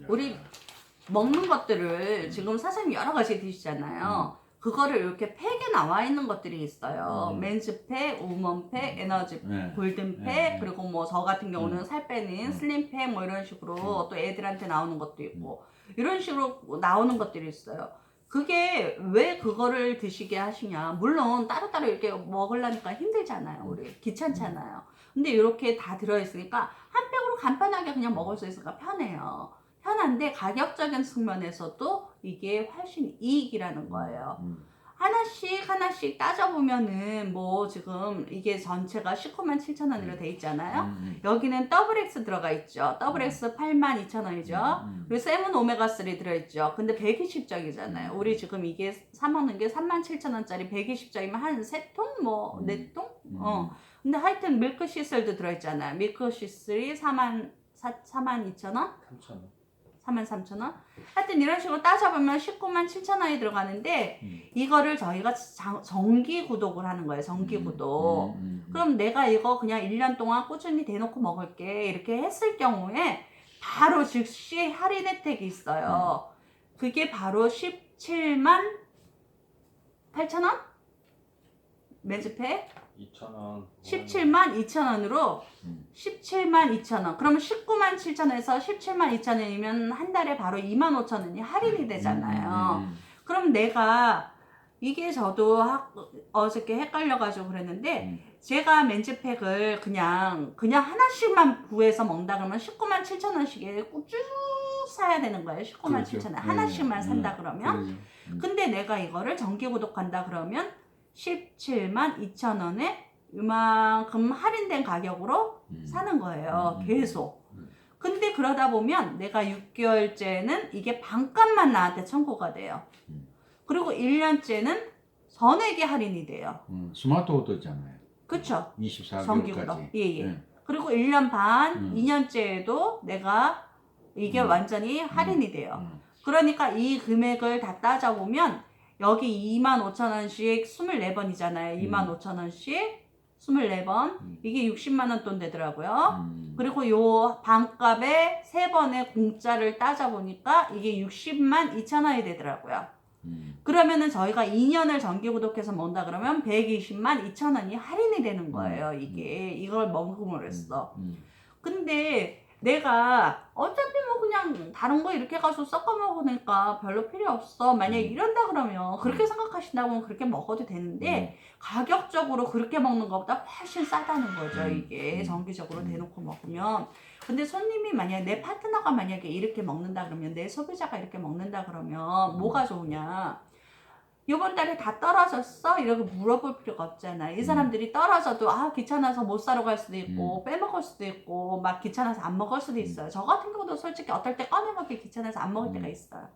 우리 먹는 것들을 지금 사장님 여러 가지 드시잖아요. 그거를 이렇게 팩에 나와 있는 것들이 있어요. 맨즈팩, 우먼팩, 에너지 네. 골든팩, 네. 그리고 뭐 저 같은 경우는 살 빼는 슬림팩 뭐 이런 식으로 또 애들한테 나오는 것도 있고 이런 식으로 나오는 것들이 있어요. 그게 왜 그거를 드시게 하시냐. 물론 따로따로 이렇게 먹으려니까 힘들잖아요. 우리 귀찮잖아요. 근데 이렇게 다 들어있으니까 한 팩으로 간편하게 그냥 먹을 수 있으니까 편해요. 편한데 가격적인 측면에서도 이게 훨씬 이익이라는 거예요. 하나씩 하나씩 따져보면은 뭐 지금 이게 전체가 197,000원으로 돼 있잖아요. 여기는 더블 X 들어가 있죠. 더블 X 82,000원이죠. 그리고 세븐 오메가 3 들어있죠. 근데 120적이잖아요. 우리 지금 이게 사먹는 게 37,000원짜리 120적이면 한 3통? 뭐 4통? 근데 하여튼 밀크 시슬도 들어있잖아요. 밀크 시슬이 42,000원? 33,000원? 하여튼 이런 식으로 따져보면 197,000원이 들어가는데 이거를 저희가 정기 구독을 하는 거예요. 정기 구독. 그럼 내가 이거 그냥 1년 동안 꾸준히 대놓고 먹을게 이렇게 했을 경우에 바로 즉시 할인 혜택이 있어요. 그게 바로 178,000원? 매즈팩? 2,000원. 172,000원으로 172,000원. 그러면 197,000원에서 172,000원이면 한 달에 바로 25,000원이 할인이 되잖아요. 그럼 내가 이게 저도 어저께 헷갈려가지고 그랬는데 제가 맨즈팩을 그냥 하나씩만 구해서 먹는다 그러면 197,000원씩에 쭉 사야 되는 거예요. 197,000원 하나씩만 산다 그러면. 근데 내가 이거를 정기 구독한다 그러면 172,000원에 이만큼 할인된 가격으로 사는 거예요. 계속. 근데 그러다 보면 내가 6개월째는 이게 반값만 나한테 청구가 돼요. 그리고 1년째는 전액이 할인이 돼요. 스마트 오더잖아요. 그쵸? 24개월까지. 예. 네. 그리고 1년 반, 2년째에도 내가 이게 완전히 할인이 돼요. 그러니까 이 금액을 다 따져보면 여기 25,000원씩 24번이잖아요. 25,000원씩 24번. 이게 60만 원 돈 되더라고요. 그리고 요 반값에 3번의 공짜를 따져보니까 이게 60만 2천원이 되더라고요. 그러면은 저희가 2년을 정기 구독해서 먹는다 그러면 120만 2천원이 할인이 되는 거예요. 이걸 먹음으로써. 근데 내가 어차피 뭐 그냥 다른 거 이렇게 가서 섞어 먹으니까 별로 필요 없어. 만약에 이런다 그러면 그렇게 생각하신다면 그렇게 먹어도 되는데 가격적으로 그렇게 먹는 것보다 훨씬 싸다는 거죠. 이게 정기적으로 대놓고 먹으면. 근데 손님이 만약에 내 파트너가 만약에 이렇게 먹는다 그러면 내 소비자가 이렇게 먹는다 그러면 뭐가 좋으냐. 요번 달에 다 떨어졌어? 이렇게 물어볼 필요가 없잖아. 이 사람들이 떨어져도 귀찮아서 못 사러 갈 수도 있고 빼먹을 수도 있고 막 귀찮아서 안 먹을 수도 있어요. 저 같은 경우도 솔직히 어떨 때 꺼내 먹기 귀찮아서 안 먹을 때가 있어요.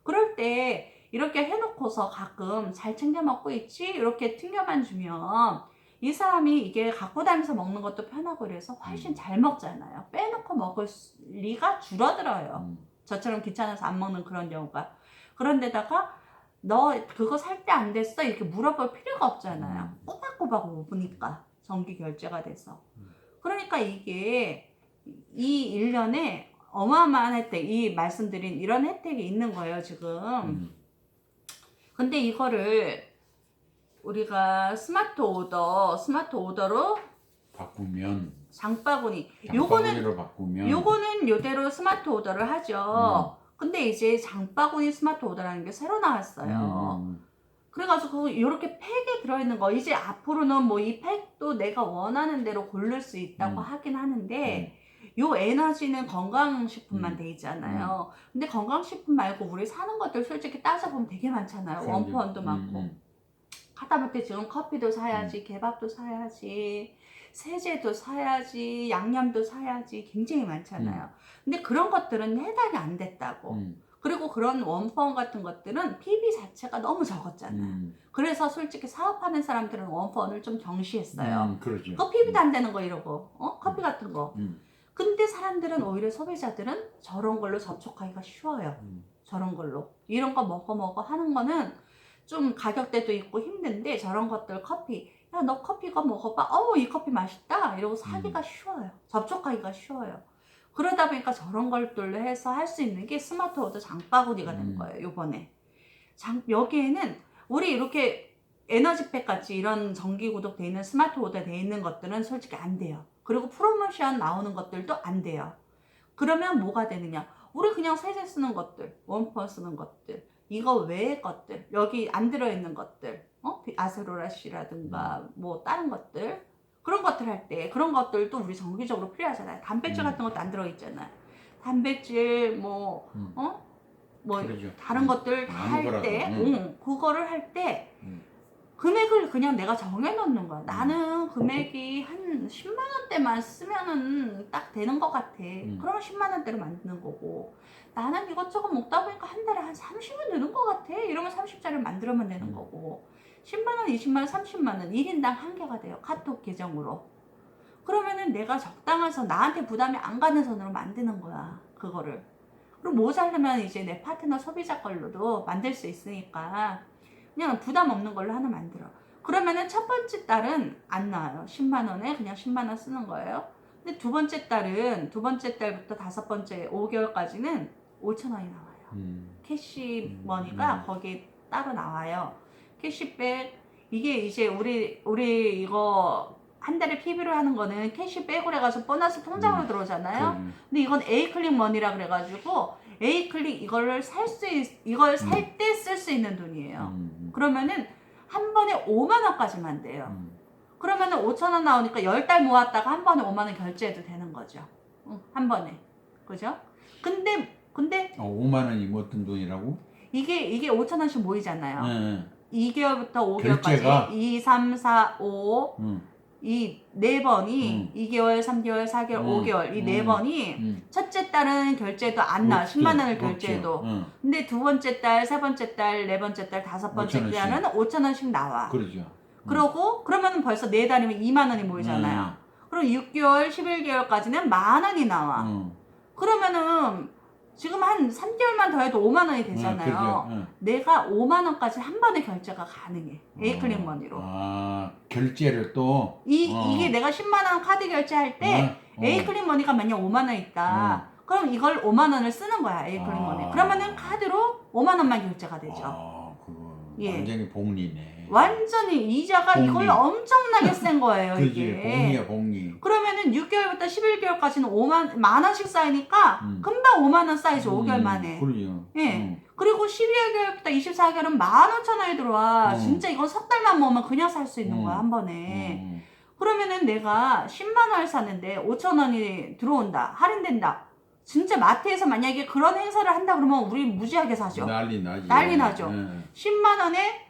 그럴 때 이렇게 해놓고서 가끔 잘 챙겨 먹고 있지? 이렇게 튕겨만 주면 이 사람이 이게 갖고 다니면서 먹는 것도 편하고 이래서 훨씬 잘 먹잖아요. 빼놓고 먹을 리가 줄어들어요. 저처럼 귀찮아서 안 먹는 그런 경우가. 그런데다가 너 그거 살 때 안 됐어? 이렇게 물어볼 필요가 없잖아요. 꼬박꼬박 오니까 정기 결제가 돼서. 그러니까 이게 이 1년에 어마어마한 혜택, 이 말씀드린 이런 혜택이 있는 거예요 지금. 근데 이거를 우리가 스마트 오더로 바꾸면 장바구니로 바꾸면 요거는 요대로 스마트 오더를 하죠. 근데 이제 장바구니 스마트 오더라는 게 새로 나왔어요. 그래가지고 이렇게 팩에 들어있는 거 이제 앞으로는 뭐 이 팩도 내가 원하는 대로 고를 수 있다고 하긴 하는데 요 에너지는 건강식품만 돼 있잖아요. 근데 건강식품 말고 우리 사는 것들 솔직히 따져보면 되게 많잖아요. 원펀도 많고 하다못해 지금 커피도 사야지, 개밥도 사야지, 세제도 사야지, 양념도 사야지 굉장히 많잖아요. 근데 그런 것들은 해당이 안 됐다고. 그리고 그런 원펀 같은 것들은 PB 자체가 너무 적었잖아요. 그래서 솔직히 사업하는 사람들은 원펀을 좀 경시했어요. 그러죠. 그거 PB도 안 되는 거 이러고 커피 같은 거. 근데 사람들은 오히려 소비자들은 저런 걸로 접촉하기가 쉬워요. 저런 걸로. 이런 거 먹어 하는 거는 좀 가격대도 있고 힘든데 저런 것들 커피 야 너 커피 이거 먹어봐 이 커피 맛있다 이러고 사기가 쉬워요. 접촉하기가 쉬워요. 그러다 보니까 저런 것들로 해서 할 수 있는 게 스마트 오더 장바구니가 된 거예요. 요번에. 여기에는 우리 이렇게 에너지팩 같이 이런 정기 구독 돼 있는 스마트 오더 돼 있는 것들은 솔직히 안 돼요. 그리고 프로모션 나오는 것들도 안 돼요. 그러면 뭐가 되느냐? 우리 그냥 세제 쓰는 것들, 원퍼 쓰는 것들, 이거 외의 것들, 여기 안 들어있는 것들, 아세로라시라든가 뭐 다른 것들, 그런 것들 할 때 그런 것들도 우리 정기적으로 필요하잖아요. 단백질 같은 것도 안 들어있잖아요. 단백질 뭐 그러죠. 다른 것들 다 할 아무거라도, 때, 그거를 할 때 금액을 그냥 내가 정해놓는 거야. 나는 금액이 한 10만 원대만 쓰면은 딱 되는 것 같아. 그러면 10만 원대로 만드는 거고, 나는 이것저것 먹다 보니까 한 달에 한 30원 드는 것 같아. 이러면 30짜리를 만들어면 되는 거고, 10만 원, 20만 원, 30만 원 1인당 한 개가 돼요. 카톡 계정으로. 그러면은 내가 적당한 선, 나한테 부담이 안 가는 선으로 만드는 거야. 그거를. 그리고 모자르면 이제 내 파트너 소비자 걸로도 만들 수 있으니까 그냥 부담 없는 걸로 하나 만들어. 그러면은 첫 번째 달은 안 나와요. 10만 원에 그냥 10만 원 쓰는 거예요. 근데 두 번째 달부터 다섯 번째 5개월까지는 5천 원이 나와요. 캐시머니가 거기 따로 나와요. 캐시백, 이게 이제 우리 이거 한 달에 PB로 하는 거는 캐시백으로 해가지고 보너스 통장으로 들어오잖아요. 근데 이건 A클릭 머니라 그래가지고 A클릭 이걸 살 때 쓸 수 있는 돈이에요. 그러면은 한 번에 5만 원까지만 돼요. 그러면은 5천 원 나오니까 10달 모았다가 한 번에 5만 원 결제해도 되는 거죠. 한 번에. 그죠? 근데 5만 원이 뭐 어떤 돈이라고? 이게 5천 원씩 모이잖아요. 네. 2개월부터 5개월까지 결제가? 2, 3, 4, 5 이 네 번이 2개월, 3개월, 4개월, 5개월 이 네 번이 첫째 달은 결제도 안 나와. 10만 원을 결제해도. 근데 두 번째 달, 세 번째 달, 네 번째 달, 다섯 번째 달은 5천 원씩 나와. 그러죠. 그러면 벌써 네 달이면 2만 원이 모이잖아요. 그럼 6개월, 11개월까지는 만 원이 나와. 그러면은 지금 한 3개월만 더 해도 5만 원이 되잖아요. 내가 5만 원까지 한 번에 결제가 가능해. A클릭 머니로. 결제를 또 이게 내가 10만 원 카드 결제할 때 A클릭 머니가 만약 5만 원 있다. 그럼 이걸 5만 원을 쓰는 거야. A클릭 머니. 그러면은 카드로 5만 원만 결제가 되죠. 그거 예. 완전히 복리네. 완전히 이자가 복리. 이걸 엄청나게 센 거예요. 그지, 이게. 복리야 복리. 그러면은 6개월부터 11개월까지는 만 원씩 쌓이니까 금방 5만 원 쌓이죠. 5개월 만에. 그러죠. 예. 그리고 12개월부터 24개월은 15,000원이 들어와. 진짜 이건 석 달만 모으면 그냥 살 수 있는 거야, 한 번에. 그러면은 내가 10만 원을 샀는데 5천 원이 들어온다. 할인된다. 진짜 마트에서 만약에 그런 행사를 한다 그러면 우리 무지하게 사죠. 난리 나지. 난리 나죠. 10만 원에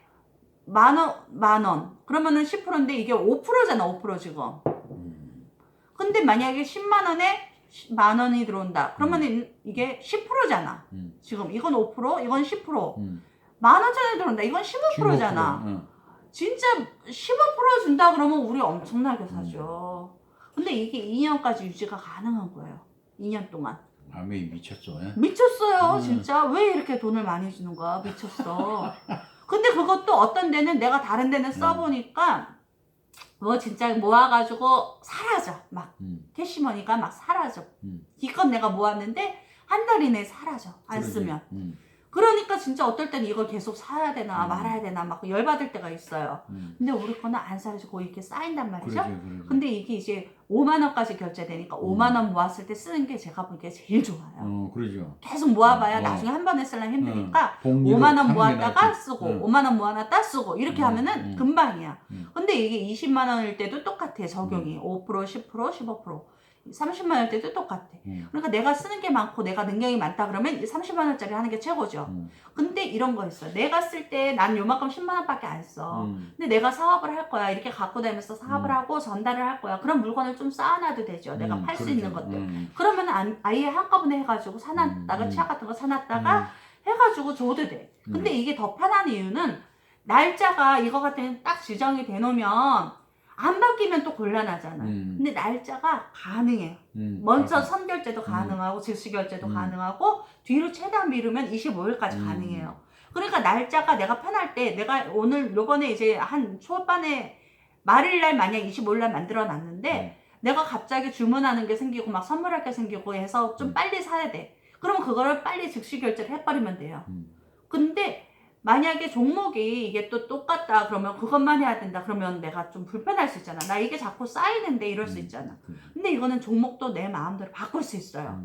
만 원. 그러면은 10%인데 이게 5%잖아, 5% 지금. 근데 만약에 10만 원에 만 원이 들어온다. 그러면은 이게 10%잖아. 지금 이건 5%, 이건 10%. 15,000원이 들어온다. 이건 15%잖아. 진짜 15% 준다 그러면 우리 엄청나게 사죠. 근데 이게 2년까지 유지가 가능한 거예요. 2년 동안. 아메이 미쳤어. 미쳤어요. 진짜. 왜 이렇게 돈을 많이 주는 거야? 미쳤어. 근데 그것도 어떤 데는 내가 다른 데는 써보니까 뭐 진짜 모아가지고 사라져. 막 캐시머니가 막 사라져. 기껏 내가 모았는데 한 달 이내에 사라져. 안 쓰면. 그러니까 진짜 어떨 때는 이걸 계속 사야 되나 말아야 되나 막 열받을 때가 있어요. 근데 우리 거는 안 사라지고 이렇게 쌓인단 말이죠. 그러죠. 근데 이게 이제 5만 원까지 결제되니까 5만 원 모았을 때 쓰는 게 제가 보기에 제일 좋아요. 그러죠. 계속 모아봐야 나중에 한 번에 쓰려면 힘드니까 5만 원 모았다가 쓰고 5만 원 모아놨다 쓰고 이렇게 하면은 금방이야. 근데 이게 20만 원일 때도 똑같아. 적용이 5%, 10%, 15%. 30만 원일 때도 똑같아. 그러니까 내가 쓰는 게 많고 내가 능력이 많다 그러면 30만 원짜리 하는 게 최고죠. 근데 이런 거 있어요. 내가 쓸 때 난 요만큼 10만 원밖에 안 써. 근데 내가 사업을 할 거야. 이렇게 갖고 다니면서 사업을 하고 전달을 할 거야. 그런 물건을 좀 쌓아놔도 되죠. 내가 팔 수 있는 것들. 그러면 아예 한꺼번에 해가지고 사놨다가 치약 같은 거 사놨다가 해가지고 줘도 돼. 근데 이게 더 편한 이유는 날짜가 이거 같은 딱 지정이 돼놓으면 안 바뀌면 또 곤란하잖아. 근데 날짜가 가능해요. 먼저 선결제도 가능하고 즉시결제도 가능하고 뒤로 최대한 미루면 25일까지 가능해요. 그러니까 날짜가 내가 편할 때 내가 오늘 요번에 이제 한 초반에 말일날 만약 25일날 만들어 놨는데 내가 갑자기 주문하는 게 생기고 막 선물할 게 생기고 해서 좀 빨리 사야 돼. 그러면 그거를 빨리 즉시 결제를 해버리면 돼요. 근데 만약에 종목이 이게 또 똑같다 그러면 그것만 해야 된다 그러면 내가 좀 불편할 수 있잖아. 나 이게 자꾸 쌓이는데 이럴 수 있잖아. 근데 이거는 종목도 내 마음대로 바꿀 수 있어요.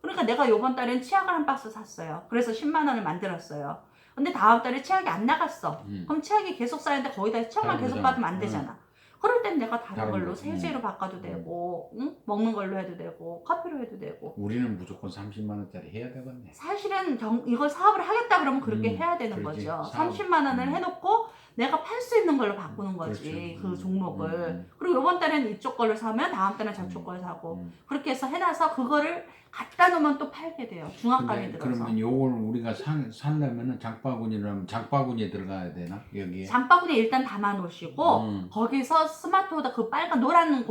그러니까 내가 요번 달엔 치약을 한 박스 샀어요. 그래서 10만 원을 만들었어요. 근데 다음 달에 치약이 안 나갔어. 그럼 치약이 계속 쌓이는데 거기다 치약만 계속 다르잖아. 받으면 안 되잖아. 그럴 땐 내가 다른 다른 걸로 거. 세제로 바꿔도 되고, 응? 먹는 걸로 해도 되고, 커피로 해도 되고. 우리는 무조건 30만 원짜리 해야 되겠네. 사실은 이걸 사업을 하겠다 그러면 그렇게 해야 되는 그렇지. 거죠. 사업. 30만 원을 해놓고 내가 팔 수 있는 걸로 바꾸는 거지. 그렇죠. 그 종목을. 그리고 이번 달에는 이쪽 걸로 사면 다음 달엔 저쪽 걸 사고. 그렇게 해서 해놔서 그거를 갖다 놓으면 또 팔게 돼요. 중압감이 들어서. 그러면 요걸 우리가 산다면은 장바구니라면 장바구니에 들어가야 되나? 여기에? 장바구니에 일단 담아 놓으시고 거기서 스마트 오더 그 빨간 노란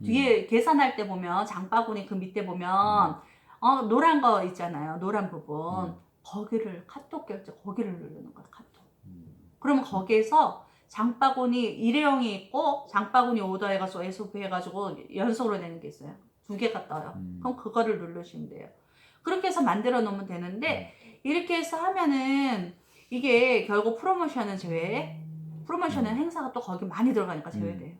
뒤에 계산할 때 보면 장바구니 그 밑에 보면 노란 거 있잖아요. 노란 부분. 거기를 카톡 결제 거기를 누르는 거야. 카톡. 그러면 거기에서 장바구니 일회용이 있고 장바구니 오더 해가지고 SOP 해가지고 연속으로 되는 게 있어요. 2개가 떠요. 그럼 그거를 누르시면 돼요. 그렇게 해서 만들어 놓으면 되는데 이렇게 해서 하면은 이게 결국 프로모션은 제외, 프로모션은 행사가 또 거기 많이 들어가니까 제외돼요.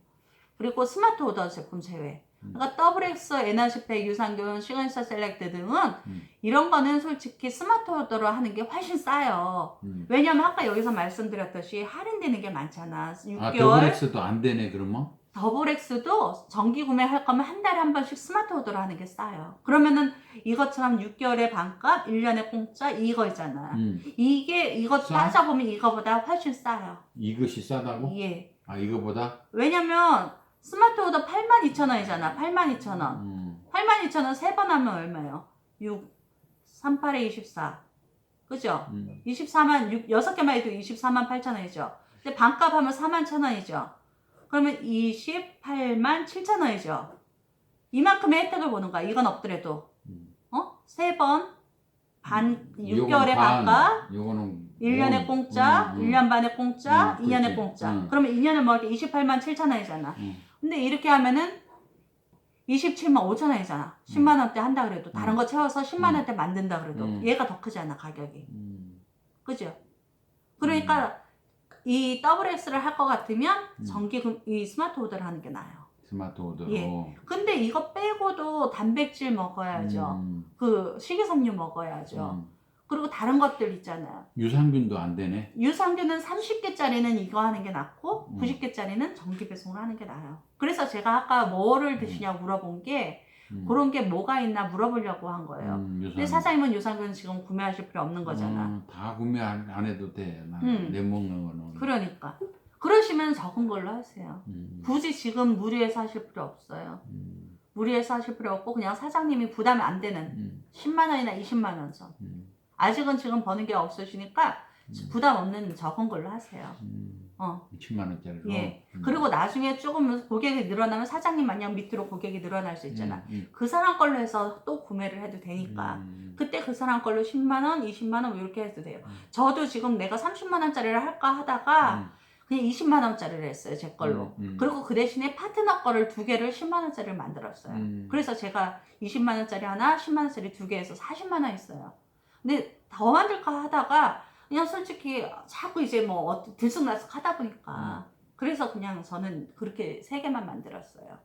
그리고 스마트 오더 제품 제외. 그러니까 더블 X, 에너지팩, 유산균, 시그니처 셀렉트 등은 이런 거는 솔직히 스마트 오더로 하는 게 훨씬 싸요. 왜냐면 아까 여기서 말씀드렸듯이 할인되는 게 많잖아. 6개월. 아, 더블엑스도 안 되네 그러면? 더블 X도 정기 구매할 거면 한 달에 한 번씩 스마트 오더로 하는 게 싸요. 그러면은 이것처럼 6개월에 반값, 1년에 공짜 이거 있잖아. 이거 싸? 따져보면 이거보다 훨씬 싸요. 이것이 싸다고? 예. 아, 이거보다? 왜냐면 스마트 오더 82,000원이잖아. 82,000원. 82,000원 3번 하면 얼마예요? 6, 38에 24. 그죠? 24만, 6개만 해도 24만 8천원이죠. 근데 반값 하면 4만 1,000원이죠. 그러면 28만 7천원이죠. 이만큼의 혜택을 보는 거야. 이건 없더라도. 3번, 6개월에 반값, 요거는 1년에 공짜, 1년 반에 공짜, 2년에 그렇지. 공짜. 그러면 2년을 먹을 때 28만 7천원이잖아. 근데 이렇게 하면은 27만 5천원이잖아. 10만원대 한다 그래도. 다른 거 채워서 10만원대 만든다 그래도. 얘가 더 크잖아, 가격이. 그죠? 그러니까 이 더블 X를 할 것 같으면 이 스마트 오더를 하는 게 나아요. 스마트 오더로. 예. 근데 이거 빼고도 단백질 먹어야죠. 그 식이섬유 먹어야죠. 그리고 다른 것들 있잖아요. 유산균도 안 되네. 유산균은 30개짜리는 이거 하는 게 낫고 90개짜리는 정기 배송을 하는 게 나아요. 그래서 제가 아까 뭐를 드시냐고 물어본 게 그런 게 뭐가 있나 물어보려고 한 거예요. 근데 사장님은 유산균 지금 구매하실 필요 없는 거잖아. 다 구매 안 해도 돼. 내 먹는 거는. 그러니까. 그러시면 적은 걸로 하세요. 굳이 지금 무리해서 하실 필요 없어요. 무리해서 하실 필요 없고 그냥 사장님이 부담이 안 되는 10만 원이나 20만 원 선. 아직은 지금 버는 게 없으시니까 부담 없는 적은 걸로 하세요. 10만 원짜리로. 예. 그리고 나중에 조금 고객이 늘어나면 사장님 마냥 밑으로 고객이 늘어날 수 있잖아. 그 사람 걸로 해서 또 구매를 해도 되니까. 그때 그 사람 걸로 10만 원, 20만 원 이렇게 해도 돼요. 저도 지금 내가 30만 원짜리를 할까 하다가 그냥 20만 원짜리를 했어요. 제 걸로. 그리고 그 대신에 파트너 거를 2개를 10만 원짜리를 만들었어요. 그래서 제가 20만 원짜리 하나, 10만 원짜리 2개 해서 40만 원 했어요. 근데 더 만들까 하다가 그냥 솔직히 자꾸 이제 뭐 들쑥날쑥 하다 보니까 그래서 그냥 저는 그렇게 3개만 만들었어요.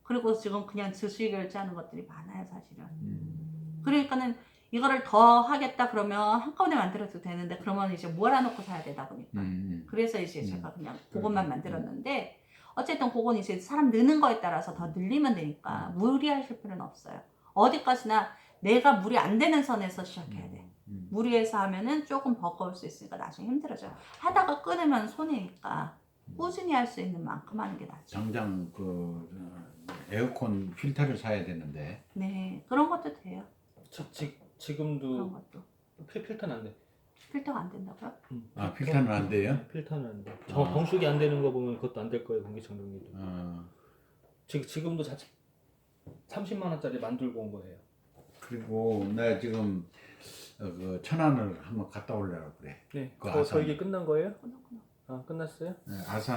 그리고 지금 그냥 즉시 결제하는 것들이 많아요, 사실은. 그러니까는 이거를 더 하겠다 그러면 한꺼번에 만들어도 되는데 그러면 이제 몰아놓고 사야 되다 보니까. 그래서 이제 제가 그냥 그것만 만들었는데 어쨌든 그건 이제 사람 느는 거에 따라서 더 늘리면 되니까 무리하실 필요는 없어요. 어디까지나 내가 무리 안 되는 선에서 시작해야 돼. 무리해서 하면은 조금 버거울 수 있으니까 나중에 힘들어져요. 하다가 끊으면 손해니까 꾸준히 할 수 있는 만큼 하는 게 낫죠. 당장 그 에어컨 필터를 사야 되는데. 네, 그런 것도 돼요. 지금도 그런 것도. 필터는 안 돼. 필터가 안 된다고요? 아, 필터는 안 돼요? 필터는 안 돼. 정수기 안 되는 거 보면 그것도 안 될 거예요, 공기청정기도. 지금도 30만 원짜리 만들고 온 거예요. 그리고 내가 지금 그 천안을 한번 갔다 오려고 그래. 네. 그 저 이게 끝난 거예요? 아, 끝났어요? 네, 아산